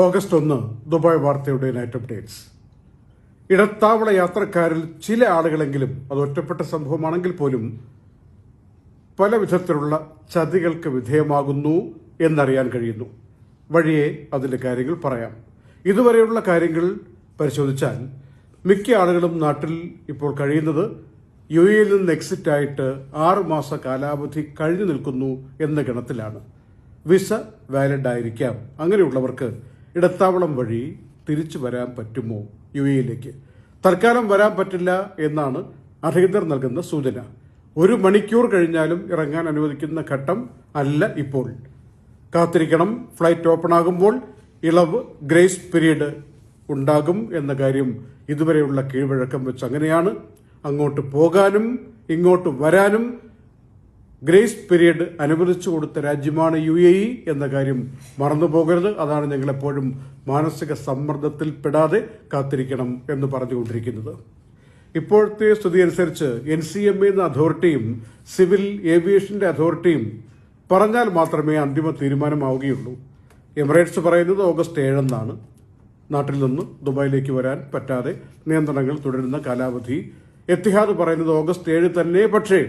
August 1 Dubai വാർത്തയുടെ night updates. ഇടത്താവള യാത്രക്കാരിൽ ചില ആളുകളെങ്കിലും, അത് ഒറ്റപ്പെട്ട സംഭവമാണെങ്കിൽ പോലും, പല വിധത്തിലുള്ള ചതികൾക്ക് വിധേയമാകുന്നു എന്നറിയാൻ കഴിയുന്നു. വഴിയെ അതിൻ്റെ കാര്യങ്ങൾ പറയാം. ഇതുവരെയുള്ള കാര്യങ്ങൾ പരിശോധിച്ചാൽ മിക്ക ആളുകളും നാട്ടിൽ ഇപ്പോൾ കഴിയുന്നത് യുഎഇയിൽ നിന്ന് എക്സിറ്റ് ആയിട്ട് 6 മാസ കാലാവധി കഴിഞ്ഞു നിൽക്കുന്നു എന്ന ഗണത്തിലാണ്. വിസ വാലിഡ് ആയിരിക്കാം. അങ്ങനെയുള്ളവർക്ക് ഇടത്താവളം വഴി തിരിച്ചു വരാൻ പറ്റുമോ യുഎഇയിലേക്ക്? തൽക്കാലം വരാൻ പറ്റില്ല എന്നാണ് അധികൃതർ നൽകുന്ന സൂചന. 1 മണിക്കൂർ കഴിഞ്ഞാലും ഇറങ്ങാൻ അനുവദിക്കുന്ന ഘട്ടം അല്ല ഇപ്പോൾ. കാത്തിരിക്കണം. ഫ്ലൈറ്റ് ഓപ്പൺ ആകുമ്പോൾ ഇളവ്, ഗ്രേസ് പീരീഡ് ഉണ്ടാകും എന്ന കാര്യം ഇതുവരെയുള്ള കീഴ്വഴക്കം വെച്ച് അങ്ങനെയാണ്. അങ്ങോട്ട് പോകാനും ഇങ്ങോട്ട് വരാനും ഗ്രേസ് പീരീഡ് അനുവദിച്ചു കൊടുത്ത രാജ്യമാണ് യുഎഇ എന്ന കാര്യം മറന്നു പോകരുത്. അതാണ് ഞങ്ങളെപ്പോഴും മാനസിക സമ്മർദ്ദത്തിൽപ്പെടാതെ കാത്തിരിക്കണം എന്ന് പറഞ്ഞുകൊണ്ടിരിക്കുന്നത്. ഇപ്പോഴത്തെ സ്ഥിതി അനുസരിച്ച് NCMA എന്ന അതോറിറ്റിയും സിവിൽ ഏവിയേഷന്റെ അതോറിറ്റിയും പറഞ്ഞാൽ മാത്രമേ അന്തിമ തീരുമാനമാവുകയുള്ളൂ. എമിറേറ്റ്സ് പറയുന്നത് ഓഗസ്റ്റ് 7 എന്നാണ്. നാട്ടിൽ നിന്ന് ദുബായിലേക്ക് വരാൻ പറ്റാതെ നിയന്ത്രണങ്ങൾ തുടരുന്ന കാലാവധി. എത്തിഹാദ് പറയുന്നത് ഓഗസ്റ്റ് 7 തന്നെ, പക്ഷേ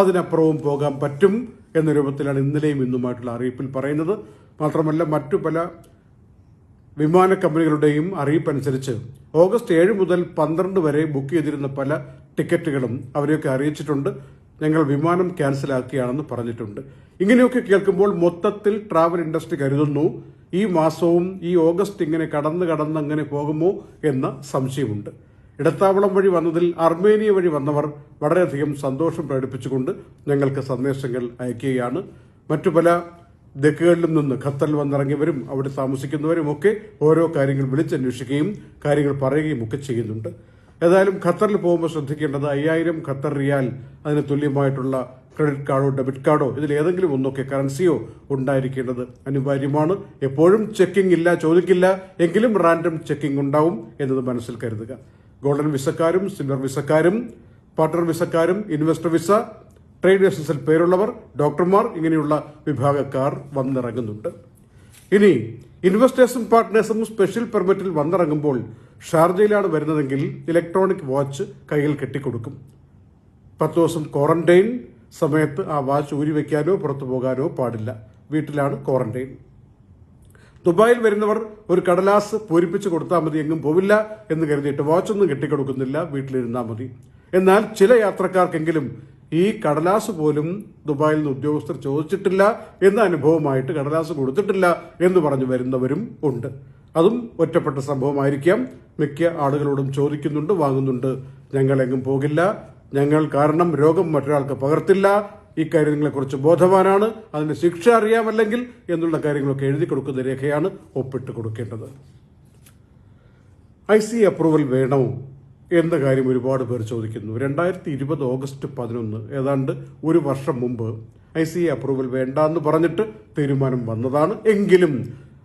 അതിനപ്പുറവും പോകാൻ പറ്റും എന്ന രൂപത്തിലാണ് ഇന്നലെയും ഇന്നുമായിട്ടുള്ള അറിയിപ്പിൽ പറയുന്നത്. മാത്രമല്ല, മറ്റു പല വിമാന കമ്പനികളുടെയും അറിയിപ്പനുസരിച്ച് ഓഗസ്റ്റ് 7 മുതൽ 12 വരെ ബുക്ക് ചെയ്തിരുന്ന പല ടിക്കറ്റുകളും അവരെയൊക്കെ അറിയിച്ചിട്ടുണ്ട്. ഞങ്ങൾ വിമാനം ക്യാൻസലാക്കിയാണെന്ന് പറഞ്ഞിട്ടുണ്ട്. ഇങ്ങനെയൊക്കെ കേൾക്കുമ്പോൾ മൊത്തത്തിൽ ട്രാവൽ ഇൻഡസ്ട്രി കരുതുന്നു ഈ മാസവും ഈ ഓഗസ്റ്റ് ഇങ്ങനെ കടന്ന് അങ്ങനെ പോകുമോ എന്ന സംശയമുണ്ട്. ഇടത്താവളം വഴി വന്നതിൽ അർമേനിയ വഴി വന്നവർ വളരെയധികം സന്തോഷം പ്രകടിപ്പിച്ചുകൊണ്ട് ഞങ്ങൾക്ക് സന്ദേശങ്ങൾ അയക്കുകയാണ്. മറ്റു പല ദിക്കുകളിലും നിന്ന് ഖത്തറിൽ വന്നിറങ്ങിയവരും അവിടെ താമസിക്കുന്നവരും ഒക്കെ ഓരോ കാര്യങ്ങൾ വിളിച്ചന്വേഷിക്കുകയും കാര്യങ്ങൾ പറയുകയും ഒക്കെ ചെയ്യുന്നുണ്ട്. ഏതായാലും ഖത്തറിൽ പോകുമ്പോൾ ശ്രദ്ധിക്കേണ്ടത് 5000 ഖത്തർ റിയാൽ, അതിന് തുല്യമായിട്ടുള്ള ക്രെഡിറ്റ് കാർഡോ ഡെബിറ്റ് കാർഡോ ഇതിൽ ഏതെങ്കിലും ഒന്നൊക്കെ കറൻസിയോ ഉണ്ടായിരിക്കേണ്ടത് അനിവാര്യമാണ്. എപ്പോഴും ചെക്കിംഗ് ഇല്ല, ചോദിക്കില്ല, എങ്കിലും റാൻഡം ചെക്കിംഗ് ഉണ്ടാവും എന്നത് മനസ്സിൽ കരുതുക. ഗോൾഡൻ വിസക്കാരും സിൽവർ വിസക്കാരും പാർട്ണർ വിസക്കാരും ഇൻവെസ്റ്റർ വിസ, ട്രേഡ് ലൈസൻസിൽ പേരുള്ളവർ, ഡോക്ടർമാർ, ഇങ്ങനെയുള്ള വിഭാഗക്കാർ വന്നിറങ്ങുന്നുണ്ട്. ഇനി ഇൻവെസ്റ്റേഴ്സും പാർട്ട്നേഴ്സും സ്പെഷ്യൽ പെർമിറ്റിൽ വന്നിറങ്ങുമ്പോൾ ഷാർജയിലാണ് വരുന്നതെങ്കിൽ ഇലക്ട്രോണിക് വാച്ച് കയ്യിൽ കെട്ടിക്കൊടുക്കും. 10 ദിവസം ക്വാറന്റൈൻ സമയത്ത് ആ വാച്ച് ഊരി വയ്ക്കാനോ പുറത്തു പോകാനോ പാടില്ല. വീട്ടിലാണ് ക്വാറന്റൈൻ. ദുബായിൽ വരുന്നവർ ഒരു കടലാസ് പൂരിപ്പിച്ച് കൊടുത്താൽ മതി, എങ്ങും പോവില്ല എന്ന് കരുതിയിട്ട് വാച്ചൊന്നും കെട്ടിക്കൊടുക്കുന്നില്ല, വീട്ടിലിരുന്നാൽ മതി. എന്നാൽ ചില യാത്രക്കാർക്കെങ്കിലും ഈ കടലാസ് പോലും ദുബായിൽ നിന്ന് ഉദ്യോഗസ്ഥർ ചോദിച്ചിട്ടില്ല എന്ന അനുഭവമായിട്ട് കടലാസ് കൊടുത്തിട്ടില്ല എന്ന് പറഞ്ഞു വരുന്നവരും ഉണ്ട്. അതും ഒറ്റപ്പെട്ട സംഭവമായിരിക്കാം. മിക്ക ആളുകളോടും ചോദിക്കുന്നുണ്ട്, വാങ്ങുന്നുണ്ട്. ഞങ്ങൾ എങ്ങും പോകില്ല, ഞങ്ങൾ കാരണം രോഗം മറ്റൊരാൾക്ക് പകർത്തില്ല, ഇക്കാര്യങ്ങളെക്കുറിച്ച് ബോധവാനാണ്, അതിന്റെ ശിക്ഷ അറിയാമല്ലെങ്കിൽ എന്നുള്ള കാര്യങ്ങളൊക്കെ എഴുതി കൊടുക്കുന്ന രേഖയാണ് ഒപ്പിട്ട് കൊടുക്കേണ്ടത്. IC അപ്രൂവൽ വേണോ എന്ന കാര്യം ഒരുപാട് പേർ ചോദിക്കുന്നു. 2020 ഓഗസ്റ്റ് 11, ഏതാണ്ട് 1 വർഷം മുമ്പ് IC അപ്രൂവൽ വേണ്ട എന്ന് പറഞ്ഞിട്ട് തീരുമാനം വന്നതാണ്. എങ്കിലും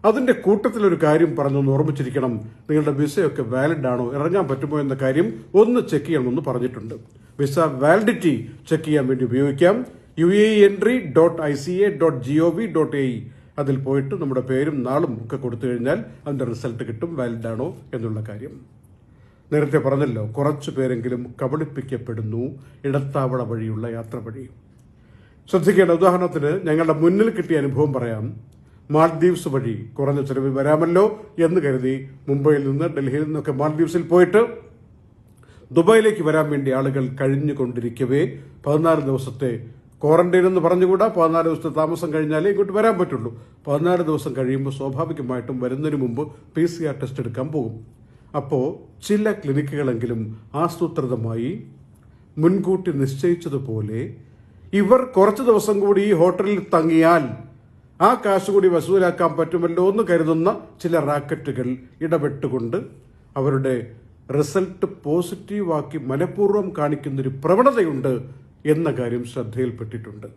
അതിന്റെ കൂട്ടത്തിലൊരു കാര്യം പറഞ്ഞൊന്ന് ഓർമ്മിച്ചിരിക്കണം. നിങ്ങളുടെ വിസയൊക്കെ വാലിഡ് ആണോ, ഇറങ്ങാൻ പറ്റുമോ എന്ന കാര്യം ഒന്ന് ചെക്ക് ചെയ്യണമെന്ന് പറഞ്ഞിട്ടുണ്ട്. വിസ വാലിഡിറ്റി ചെക്ക് ചെയ്യാൻ വേണ്ടി ഉപയോഗിക്കാം uaeentry.ica.gov.ae. അതിൽ പോയിട്ട് നമ്മുടെ പേരും നാളും ഒക്കെ കൊടുത്തു കഴിഞ്ഞാൽ അതിന്റെ റിസൾട്ട് കിട്ടും, വാലിഡ് ആണോ എന്നുള്ള കാര്യം. നേരത്തെ പറഞ്ഞല്ലോ, കുറച്ചു പേരെങ്കിലും കബളിപ്പിക്കപ്പെടുന്നു ഇടത്താവള വഴിയുള്ള യാത്ര വഴി. ശ്രദ്ധിക്കേണ്ട, ഉദാഹരണത്തിന് ഞങ്ങളുടെ മുന്നിൽ കിട്ടിയ അനുഭവം പറയാം. മാൽദ്വീപ്സ് വഴി കുറഞ്ഞ ചെലവിൽ വരാമല്ലോ എന്ന് കരുതി മുംബൈയിൽ നിന്ന് ഡൽഹിയിൽ നിന്നൊക്കെ മാൽദ്വീപ്സിൽ പോയിട്ട് ദുബായിലേക്ക് വരാൻ വേണ്ടി ആളുകൾ കഴിഞ്ഞുകൊണ്ടിരിക്കവേ 14 ദിവസത്തെ ക്വാറന്റൈൻ എന്ന് പറഞ്ഞുകൂടാ, 14 ദിവസത്തെ താമസം കഴിഞ്ഞാലേ ഇങ്ങോട്ട് വരാൻ പറ്റുള്ളൂ. 14 ദിവസം കഴിയുമ്പോൾ സ്വാഭാവികമായിട്ടും വരുന്നതിന് മുമ്പ് PCR ടെസ്റ്റ് എടുക്കാൻ പോകും. അപ്പോൾ ചില ക്ലിനിക്കുകളെങ്കിലും ആസൂത്രിതമായി മുൻകൂട്ടി നിശ്ചയിച്ചതുപോലെ ഇവർ കുറച്ച് ദിവസം കൂടി ഈ ഹോട്ടലിൽ തങ്ങിയാൽ ആ കാശ് കൂടി വസൂലാക്കാൻ പറ്റുമല്ലോ എന്ന് കരുതുന്ന ചില റാക്കറ്റുകൾ ഇടപെട്ടുകൊണ്ട് അവരുടെ റിസൾട്ട് പോസിറ്റീവാക്കി മനഃപൂർവ്വം കാണിക്കുന്നൊരു പ്രവണതയുണ്ട് എന്ന കാര്യം ശ്രദ്ധയിൽപ്പെട്ടിട്ടുണ്ട്.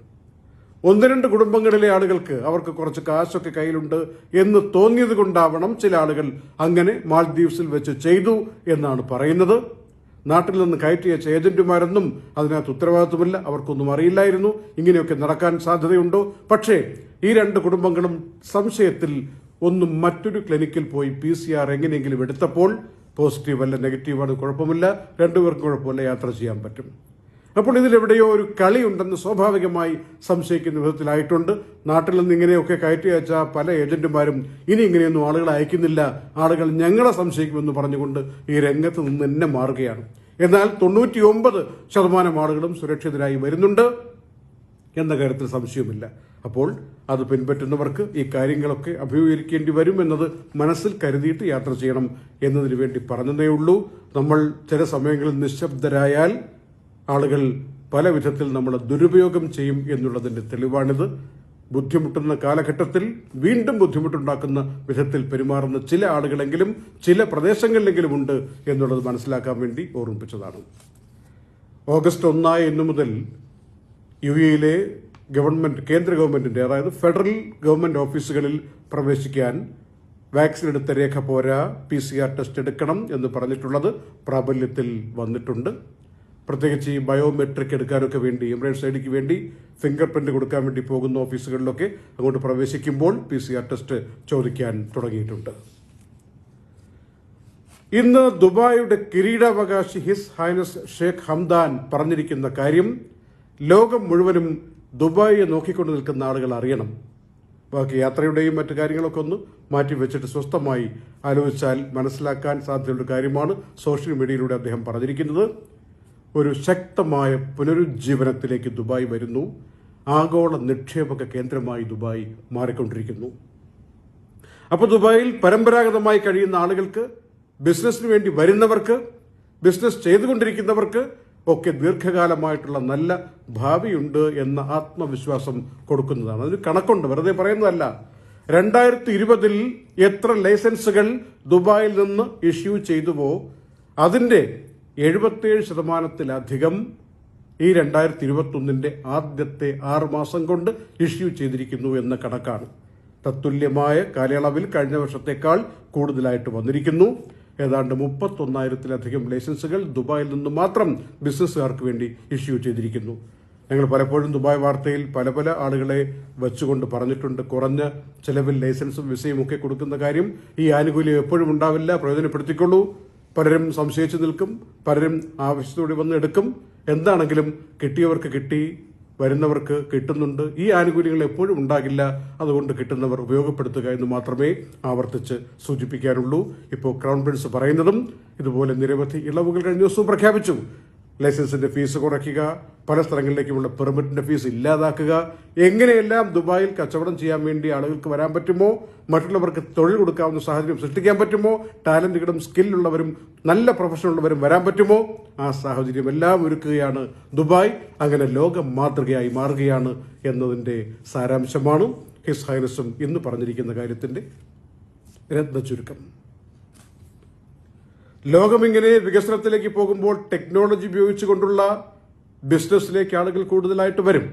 1-2 കുടുംബങ്ങളിലെ ആളുകൾക്ക് അവർക്ക് കുറച്ച് കാശൊക്കെ കയ്യിലുണ്ട് എന്ന് തോന്നിയത് കൊണ്ടാവണം ചില ആളുകൾ അങ്ങനെ മാൽദ്വീപ്സിൽ വെച്ച് ചെയ്തു എന്നാണ് പറയുന്നത്. നാട്ടിൽ നിന്ന് കയറ്റിയ ഏജന്റുമാരൊന്നും അതിനകത്ത് ഉത്തരവാദിത്വമില്ല, അവർക്കൊന്നും അറിയില്ലായിരുന്നു ഇങ്ങനെയൊക്കെ നടക്കാൻ സാധ്യതയുണ്ടോ. പക്ഷേ ഈ 2 കുടുംബങ്ങളും സംശയത്തിൽ ഒന്നും മറ്റൊരു ക്ലിനിക്കിൽ പോയി PCR എങ്ങനെയെങ്കിലും എടുത്തപ്പോൾ പോസിറ്റീവ് അല്ല നെഗറ്റീവാണ്, കുഴപ്പമില്ല, രണ്ടുപേർക്കും കുഴപ്പമില്ല, യാത്ര ചെയ്യാൻ പറ്റും. അപ്പോൾ ഇതിലെവിടെയോ ഒരു കളിയുണ്ടെന്ന് സ്വാഭാവികമായി സംശയിക്കുന്ന വിധത്തിലായിട്ടുണ്ട്. നാട്ടിൽ നിന്ന് ഇങ്ങനെയൊക്കെ കയറ്റി അയച്ച പല ഏജന്റുമാരും ഇനി ഇങ്ങനെയൊന്നും ആളുകളെ അയക്കുന്നില്ല, ആളുകൾ ഞങ്ങളെ സംശയിക്കുമെന്ന് പറഞ്ഞുകൊണ്ട് ഈ രംഗത്ത് നിന്ന് തന്നെ മാറുകയാണ്. എന്നാൽ 99% ആളുകളും സുരക്ഷിതരായി വരുന്നുണ്ട് എന്ന കാര്യത്തിൽ സംശയമില്ല. അപ്പോൾ അത് പിൻപറ്റുന്നവർക്ക് ഈ കാര്യങ്ങളൊക്കെ അഭിമുഖീകരിക്കേണ്ടി വരും എന്നത് മനസ്സിൽ കരുതിയിട്ട് യാത്ര ചെയ്യണം എന്നതിന് വേണ്ടി പറഞ്ഞതേ ഉള്ളൂ. നമ്മൾ ചില സമയങ്ങളിൽ നിശബ്ദരായാൽ ആളുകൾ പല വിധത്തിൽ നമ്മളെ ദുരുപയോഗം ചെയ്യും എന്നുള്ളതിന്റെ തെളിവാണിത്. ബുദ്ധിമുട്ടുന്ന കാലഘട്ടത്തിൽ വീണ്ടും ബുദ്ധിമുട്ടുണ്ടാക്കുന്ന വിധത്തിൽ പെരുമാറുന്ന ചില ആളുകളെങ്കിലും ചില പ്രദേശങ്ങളിലെങ്കിലും ഉണ്ട് എന്നുള്ളത് മനസ്സിലാക്കാൻ വേണ്ടി ഓർമ്മിപ്പിച്ചതാണ്. ഓഗസ്റ്റ് 1 മുതൽ UAE ഗവൺമെന്റ്, കേന്ദ്ര ഗവൺമെന്റിന്റെ, അതായത് ഫെഡറൽ ഗവൺമെന്റ് ഓഫീസുകളിൽ പ്രവേശിക്കാൻ വാക്സിൻ എടുത്ത രേഖ പോരാ, PCR ടെസ്റ്റ് എടുക്കണം എന്ന് പറഞ്ഞിട്ടുള്ളത് പ്രാബല്യത്തിൽ വന്നിട്ടുണ്ട്. പ്രത്യേകിച്ച് ഈ ബയോമെട്രിക് എടുക്കാനൊക്കെ വേണ്ടി, എമിറേറ്റ്സ് ഐഡിക്ക് വേണ്ടി ഫിംഗർ പ്രിന്റ് കൊടുക്കാൻ വേണ്ടി പോകുന്ന ഓഫീസുകളിലൊക്കെ അങ്ങോട്ട് പ്രവേശിക്കുമ്പോൾ PCR ടെസ്റ്റ് ചോദിക്കാൻ തുടങ്ങിയിട്ടുണ്ട്. ഇന്ന് ദുബായിയുടെ കിരീടാവകാശി ഹിസ് ഹൈനസ് ഷേഖ് ഹംദാൻ പറഞ്ഞിരിക്കുന്ന കാര്യം ലോകം മുഴുവനും ദുബായിയെ നോക്കിക്കൊണ്ട് നിൽക്കുന്ന ആളുകൾ അറിയണം. ബാക്കി യാത്രയുടെയും മറ്റു കാര്യങ്ങളൊക്കെ ഒന്ന് മാറ്റിവെച്ചിട്ട് സ്വസ്ഥമായി ആലോചിച്ചാൽ മനസ്സിലാക്കാൻ സാധ്യതയുള്ള കാര്യമാണ് സോഷ്യൽ മീഡിയയിലൂടെ അദ്ദേഹം പറഞ്ഞിരിക്കുന്നത്. ഒരു ശക്തമായ പുനരുജ്ജീവനത്തിലേക്ക് ദുബായ് വരുന്നു. ആഗോള നിക്ഷേപക കേന്ദ്രമായി ദുബായ് മാറിക്കൊണ്ടിരിക്കുന്നു. അപ്പോൾ ദുബായിൽ പരമ്പരാഗതമായി കഴിയുന്ന ആളുകൾക്ക്, ബിസിനസ്സിന് വേണ്ടി വരുന്നവർക്ക്, ബിസിനസ് ചെയ്തുകൊണ്ടിരിക്കുന്നവർക്ക് ഒക്കെ ദീർഘകാലമായിട്ടുള്ള നല്ല ഭാവിയുണ്ട് എന്ന ആത്മവിശ്വാസം കൊടുക്കുന്നതാണ്. അതിന് കണക്കുണ്ട്, വെറുതെ പറയുന്നതല്ല. 2020 എത്ര ലൈസൻസുകൾ ദുബായിൽ നിന്ന് ഇഷ്യൂ ചെയ്തുവോ അതിന്റെ 77%-ലധികം ഈ 2021 ആദ്യത്തെ 6 മാസം കൊണ്ട് ഇഷ്യൂ ചെയ്തിരിക്കുന്നു എന്ന കണക്കാണ്. തത്തുല്യമായ കാലയളവിൽ കഴിഞ്ഞ വർഷത്തേക്കാൾ കൂടുതലായിട്ട് വന്നിരിക്കുന്നു. ഏതാണ്ട് 31,000-ലധികം ലൈസൻസുകൾ ദുബായിൽ നിന്ന് മാത്രം ബിസിനസ്സുകാർക്ക് വേണ്ടി ഇഷ്യൂ ചെയ്തിരിക്കുന്നു. ഞങ്ങൾ പലപ്പോഴും ദുബായ് വാർത്തയിൽ പല പല ആളുകളെ വെച്ചുകൊണ്ട് പറഞ്ഞിട്ടുണ്ട്, കുറഞ്ഞ ചെലവിൽ ലൈസൻസും വിസയും ഒക്കെ കൊടുക്കുന്ന കാര്യം. ഈ ആനുകൂല്യം എപ്പോഴും ഉണ്ടാവില്ല, പ്രയോജനപ്പെടുത്തിക്കൊള്ളൂ. പലരും സംശയിച്ചു നിൽക്കും, പലരും ആവശ്യത്തോടെ വന്ന് എടുക്കും. എന്താണെങ്കിലും കിട്ടിയവർക്ക് കിട്ടി, വരുന്നവർക്ക് കിട്ടുന്നുണ്ട്. ഈ ആനുകൂല്യങ്ങൾ എപ്പോഴും ഉണ്ടാകില്ല, അതുകൊണ്ട് കിട്ടുന്നവർ ഉപയോഗപ്പെടുത്തുക എന്ന് മാത്രമേ ആവർത്തിച്ച് സൂചിപ്പിക്കാനുള്ളൂ. ഇപ്പോൾ ക്രൗൺ പ്രിൻസ് പറയുന്നതും ഇതുപോലെ നിരവധി ഇളവുകൾ കഴിഞ്ഞ ദിവസവും പ്രഖ്യാപിച്ചു. ലൈസൻസിന്റെ ഫീസ് കുറയ്ക്കുക, പല സ്ഥലങ്ങളിലേക്കുമുള്ള പെർമിറ്റിന്റെ ഫീസ് ഇല്ലാതാക്കുക, എങ്ങനെയെല്ലാം ദുബായിൽ കച്ചവടം ചെയ്യാൻ വേണ്ടി ആളുകൾക്ക് വരാൻ പറ്റുമോ, മറ്റുള്ളവർക്ക് തൊഴിൽ കൊടുക്കാവുന്ന സാഹചര്യം സൃഷ്ടിക്കാൻ പറ്റുമോ, ടാലന്റുകളും സ്കില്ലുള്ളവരും നല്ല പ്രൊഫഷനുള്ളവരും വരാൻ പറ്റുമോ, ആ സാഹചര്യം എല്ലാം ഒരുക്കുകയാണ് ദുബായ്. അങ്ങനെ ലോക മാതൃകയായി മാറുകയാണ് എന്നതിന്റെ സാരാംശമാണ് ഹിസ് ഹൈനസും ഇന്ന് പറഞ്ഞിരിക്കുന്ന കാര്യത്തിന്റെ രത്ന ചുരുക്കം. ലോകമിങ്ങനെ വികസനത്തിലേക്ക് പോകുമ്പോൾ ടെക്നോളജി ഉപയോഗിച്ചുകൊണ്ടുള്ള ബിസിനസ്സിലേക്ക് ആളുകൾ കൂടുതലായിട്ട് വരും.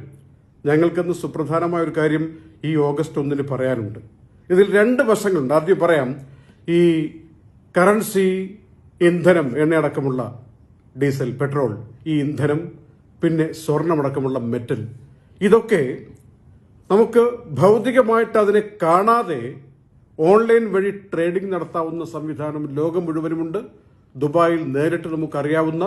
ഞങ്ങൾക്കിന്ന് സുപ്രധാനമായ ഒരു കാര്യം ഈ ഓഗസ്റ്റ് 1 പറയാനുണ്ട്. ഇതിൽ 2 വശങ്ങളുണ്ട്. ആദ്യം പറയാം, ഈ കറൻസി, ഇന്ധനം, എണ്ണയടക്കമുള്ള ഡീസൽ, പെട്രോൾ, ഈ ഇന്ധനം, പിന്നെ സ്വർണമടക്കമുള്ള മെറ്റൽ, ഇതൊക്കെ നമുക്ക് ഭൗതികമായിട്ട് അതിനെ കാണാതെ ഓൺലൈൻ വഴി ട്രേഡിംഗ് നടത്താവുന്ന സംവിധാനം ലോകം മുഴുവനുമുണ്ട്. ദുബായിൽ നേരിട്ട് നമുക്കറിയാവുന്ന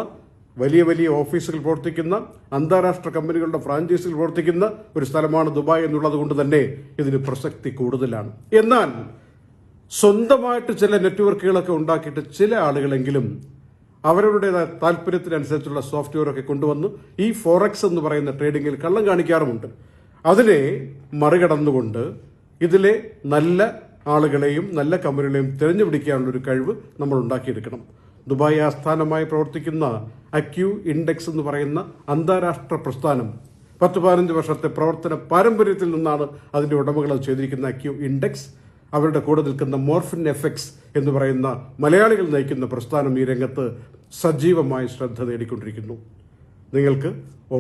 വലിയ വലിയ ഓഫീസുകൾ പ്രവർത്തിക്കുന്ന, അന്താരാഷ്ട്ര കമ്പനികളുടെ ഫ്രാഞ്ചൈസികൾ പ്രവർത്തിക്കുന്ന ഒരു സ്ഥലമാണ് ദുബായ് എന്നുള്ളത് കൊണ്ട് തന്നെ ഇതിന് പ്രസക്തി കൂടുതലാണ്. എന്നാൽ സ്വന്തമായിട്ട് ചില നെറ്റ്വർക്കുകളൊക്കെ ഉണ്ടാക്കിയിട്ട് ചില ആളുകളെങ്കിലും അവരവരുടേതായ താല്പര്യത്തിനനുസരിച്ചുള്ള സോഫ്റ്റ്വെയറൊക്കെ കൊണ്ടുവന്ന് ഈ ഫോറക്സ് എന്ന് പറയുന്ന ട്രേഡിംഗിൽ കള്ളം കാണിക്കാറുമുണ്ട്. അതിനെ മറികടന്നുകൊണ്ട് ഇതിലെ നല്ല ആളുകളെയും നല്ല കമ്പനികളെയും തിരഞ്ഞുപിടിക്കാനുള്ള ഒരു കഴിവ് നമ്മൾ ഉണ്ടാക്കിയെടുക്കണം. ദുബായ് ആസ്ഥാനമായി പ്രവർത്തിക്കുന്ന അക്യൂ ഇൻഡെക്സ് എന്ന് പറയുന്ന അന്താരാഷ്ട്ര പ്രസ്ഥാനം 10-15 വർഷത്തെ പ്രവർത്തന പാരമ്പര്യത്തിൽ നിന്നാണ് അതിന്റെ ഉടമകൾ അത് ചെയ്തിരിക്കുന്ന അക്യൂ ഇൻഡെക്സ്. അവരുടെ കൂടെ നിൽക്കുന്ന മോർഫിൻ എഫക്സ് എന്ന് പറയുന്ന മലയാളികൾ നയിക്കുന്ന പ്രസ്ഥാനം ഈ രംഗത്ത് സജീവമായി ശ്രദ്ധ നേടിക്കൊണ്ടിരിക്കുന്നു. നിങ്ങൾക്ക്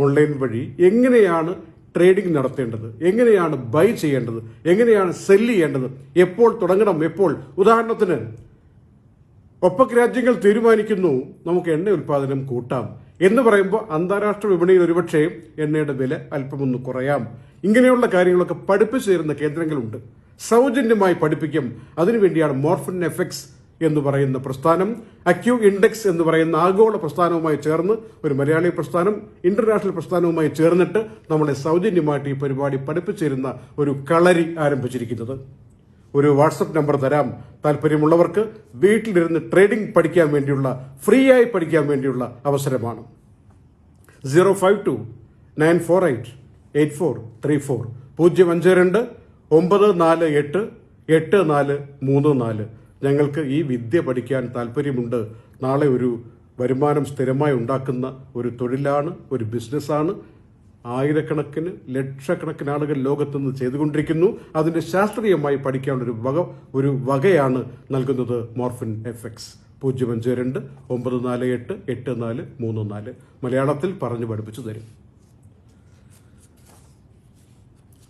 ഓൺലൈൻ വഴി എങ്ങനെയാണ് ട്രേഡിംഗ് നടത്തേണ്ടത്, എങ്ങനെയാണ് ബൈ ചെയ്യേണ്ടത്, എങ്ങനെയാണ് സെല്ല് ചെയ്യേണ്ടത്, എപ്പോൾ തുടങ്ങണം, എപ്പോൾ, ഉദാഹരണത്തിന് ഒപ്പക് രാജ്യങ്ങൾ തീരുമാനിക്കുന്നു നമുക്ക് എണ്ണ ഉൽപ്പാദനം കൂട്ടാം എന്ന് പറയുമ്പോൾ അന്താരാഷ്ട്ര വിപണിയിൽ ഒരുപക്ഷെ എണ്ണയുടെ വില അല്പമൊന്ന് കുറയാം. ഇങ്ങനെയുള്ള കാര്യങ്ങളൊക്കെ പഠിപ്പിച്ചു തരുന്ന കേന്ദ്രങ്ങളുണ്ട്. സൗജന്യമായി പഠിപ്പിക്കും. അതിനുവേണ്ടിയാണ് മോർഫിൻ എഫക്സ് എന്ന് പറയുന്ന പ്രസ്ഥാനം അക്യൂ ഇൻഡെക്സ് എന്ന് പറയുന്ന ആഗോള പ്രസ്ഥാനവുമായി ചേർന്ന്, ഒരു മലയാളി പ്രസ്ഥാനം ഇന്റർനാഷണൽ പ്രസ്ഥാനവുമായി ചേർന്നിട്ട് നമ്മളെ സൗജന്യമായിട്ട് ഈ പരിപാടി പഠിപ്പിച്ചിരുന്ന ഒരു കളരി ആരംഭിച്ചിരിക്കുന്നത്. ഒരു വാട്സപ്പ് നമ്പർ തരാം. താല്പര്യമുള്ളവർക്ക് വീട്ടിലിരുന്ന് ട്രേഡിംഗ് പഠിക്കാൻ വേണ്ടിയുള്ള, ഫ്രീ ആയി പഠിക്കാൻ വേണ്ടിയുള്ള അവസരമാണ്. 052-948-8434 052-948-8434. ഞങ്ങൾക്ക് ഈ വിദ്യ പഠിക്കാൻ താല്പര്യമുണ്ട്. നാളെ ഒരു വരുമാനം സ്ഥിരമായി ഉണ്ടാക്കുന്ന ഒരു തൊഴിലാണ്, ഒരു ബിസിനസ്സാണ്. ആയിരക്കണക്കിന് ലക്ഷക്കണക്കിന് ആളുകൾ ലോകത്തുനിന്ന് ചെയ്തുകൊണ്ടിരിക്കുന്നു. അതിന്റെ ശാസ്ത്രീയമായി പഠിക്കാനുള്ള ഒരു വകയാണ് നൽകുന്നത് മോർഫിൻ എഫക്സ്. 052-948-8434. മലയാളത്തിൽ പറഞ്ഞു പഠിപ്പിച്ചു തരും.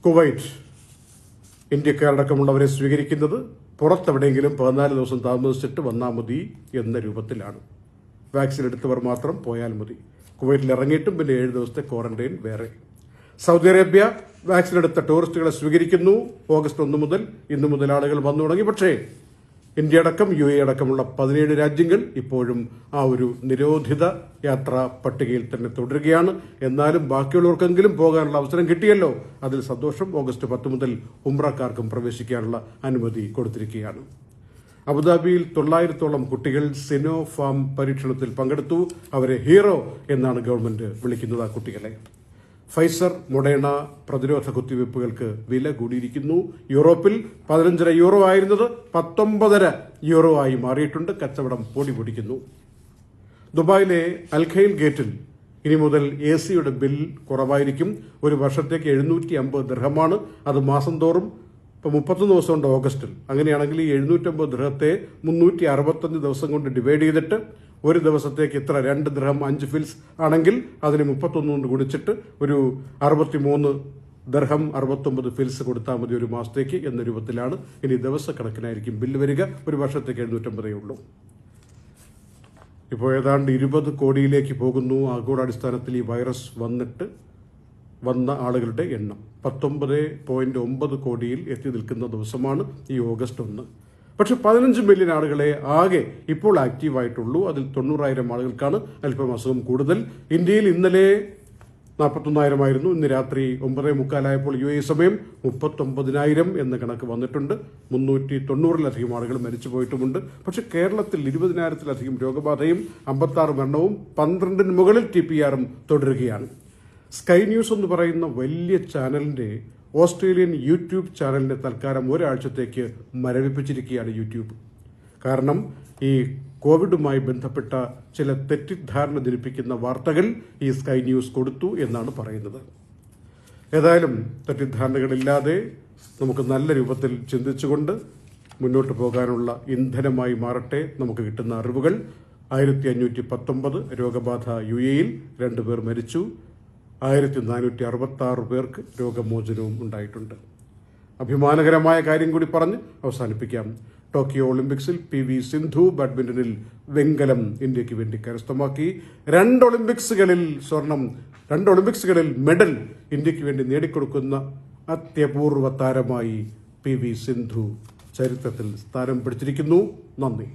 കുവൈറ്റ് ഇന്ത്യക്കാരടക്കമുള്ളവരെ സ്വീകരിക്കുന്നത് പുറത്തെവിടെയെങ്കിലും 14 ദിവസം താമസിച്ചിട്ട് വന്നാൽ മതി എന്ന രൂപത്തിലാണ്. വാക്സിൻ എടുത്തവർ മാത്രം പോയാൽ മതി. കുവൈറ്റിൽ ഇറങ്ങിയിട്ടും പിന്നെ 7 ദിവസത്തെ ക്വാറന്റൈൻ വേറെ. സൗദി അറേബ്യ വാക്സിൻ എടുത്ത ടൂറിസ്റ്റുകളെ സ്വീകരിക്കുന്നു. ഓഗസ്റ്റ് 1 മുതൽ ഇന്നു മുതൽ ആളുകൾ വന്നു തുടങ്ങി. പക്ഷേ ഇന്ത്യ അടക്കം UAE അടക്കമുള്ള 17 രാജ്യങ്ങൾ ഇപ്പോഴും ആ ഒരു നിരോധിത യാത്രാ പട്ടികയിൽ തന്നെ തുടരുകയാണ്. എന്നാലും ബാക്കിയുള്ളവർക്കെങ്കിലും പോകാനുള്ള അവസരം കിട്ടിയല്ലോ, അതിൽ സന്തോഷം. ഓഗസ്റ്റ് 10 മുതൽ ഉംറക്കാർക്കും പ്രവേശിക്കാനുള്ള അനുമതി കൊടുത്തിരിക്കുകയാണ്. അബുദാബിയിൽ 900ഓളം കുട്ടികൾ സിനോഫാം പരീക്ഷണത്തിൽ പങ്കെടുത്തു. അവരെ ഹീറോ എന്നാണ് ഗവൺമെന്റ് വിളിക്കുന്നത് ആ കുട്ടികളെ. ഫൈസർ മൊഡേണ പ്രതിരോധ കുത്തിവയ്പ്പുകൾക്ക് വില കൂടിയിരിക്കുന്നു. യൂറോപ്പിൽ 15.5 യൂറോ ആയിരുന്നത് 19.5 യൂറോ ആയി മാറിയിട്ടുണ്ട്. കച്ചവടം പൊടി പൊടിക്കുന്നു. ദുബായിലെ അൽഖൈൽ ഗേറ്റിൽ ഇനി മുതൽ AC-യുടെ ബിൽ കുറവായിരിക്കും. ഒരു വർഷത്തേക്ക് 750 ദിർഹമാണ്. അത് മാസം തോറും ഇപ്പോൾ 31 ദിവസമുണ്ട് ഓഗസ്റ്റിൽ. അങ്ങനെയാണെങ്കിൽ ഈ 750 ദിർഹത്തെ 365 ദിവസം കൊണ്ട് ഡിവൈഡ് ചെയ്തിട്ട് ഒരു ദിവസത്തേക്ക് ഇത്ര 2 ദിർഹം 5 ഫിൽസ് ആണെങ്കിൽ അതിന് 31 കൊണ്ട് ഗുണിച്ചിട്ട് ഒരു 63 ദിർഹം 69 ഫിൽസ് കൊടുത്താൽ മതി ഒരു മാസത്തേക്ക് എന്ന രൂപത്തിലാണ്. ഇനി ദിവസക്കണക്കിനായിരിക്കും ബില്ല് വരിക. ഒരു വർഷത്തേക്ക് 750 ഉള്ളൂ. ഇപ്പോൾ ഏതാണ്ട് 20 കോടിയിലേക്ക് പോകുന്നു ആഗോളാടിസ്ഥാനത്തിൽ ഈ വൈറസ് വന്ന ആളുകളുടെ എണ്ണം. 19.9 കോടിയിൽ എത്തി നിൽക്കുന്ന ദിവസമാണ് ഈ ഓഗസ്റ്റ് 1. പക്ഷെ 15 മില്യൺ ആളുകളെ ആകെ ഇപ്പോൾ ആക്റ്റീവായിട്ടുള്ളൂ. അതിൽ 90,000 ആളുകൾക്കാണ് അല്പം അസുഖം കൂടുതൽ. ഇന്ത്യയിൽ ഇന്നലെ 41,000 ആയിരുന്നു. ഇന്ന് രാത്രി 9:45 UAE സമയം 39,000 എന്ന കണക്ക് വന്നിട്ടുണ്ട്. 390-ലധികം ആളുകൾ മരിച്ചു പോയിട്ടുമുണ്ട്. പക്ഷെ കേരളത്തിൽ 20,000-ലധികം രോഗബാധയും 56 മരണവും 12-ന് മുകളിൽ TPR-ഉം തുടരുകയാണ്. സ്കൈ ന്യൂസ് എന്ന് പറയുന്ന വലിയ ചാനലിന്റെ ഓസ്ട്രേലിയൻ യൂട്യൂബ് ചാനലിനെ തൽക്കാലം ഒരാഴ്ചത്തേക്ക് മരവിപ്പിച്ചിരിക്കുകയാണ് യൂട്യൂബ്. കാരണം ഈ കോവിഡുമായി ബന്ധപ്പെട്ട ചില തെറ്റിദ്ധാരണ ജനിപ്പിക്കുന്ന വാർത്തകൾ ഈ സ്കൈ ന്യൂസ് കൊടുത്തു എന്നാണ് പറയുന്നത്. ഏതായാലും തെറ്റിദ്ധാരണകളില്ലാതെ നമുക്ക് നല്ല രൂപത്തിൽ ചിന്തിച്ചുകൊണ്ട് മുന്നോട്ട് പോകാനുള്ള ഇന്ധനമായി മാറട്ടെ നമുക്ക് കിട്ടുന്ന അറിവുകൾ. 1519 രോഗബാധ UAE-യിൽ 2 പേർ മരിച്ചു. 1466 പേർക്ക് രോഗമോചനവും ഉണ്ടായിട്ടുണ്ട്. അഭിമാനകരമായ കാര്യം കൂടി പറഞ്ഞ് അവസാനിപ്പിക്കാം. ടോക്കിയോ ഒളിമ്പിക്സിൽ PV സിന്ധു ബാഡ്മിന്റണിൽ വെങ്കലം ഇന്ത്യക്ക് വേണ്ടി കരസ്ഥമാക്കി. 2 ഒളിമ്പിക്സുകളിൽ സ്വർണം, 2 ഒളിമ്പിക്സുകളിൽ മെഡൽ ഇന്ത്യക്ക് വേണ്ടി നേടിക്കൊടുക്കുന്ന അത്യപൂർവ താരമായി PV സിന്ധു ചരിത്രത്തിൽ സ്ഥാനം പിടിച്ചിരിക്കുന്നു. നന്ദി.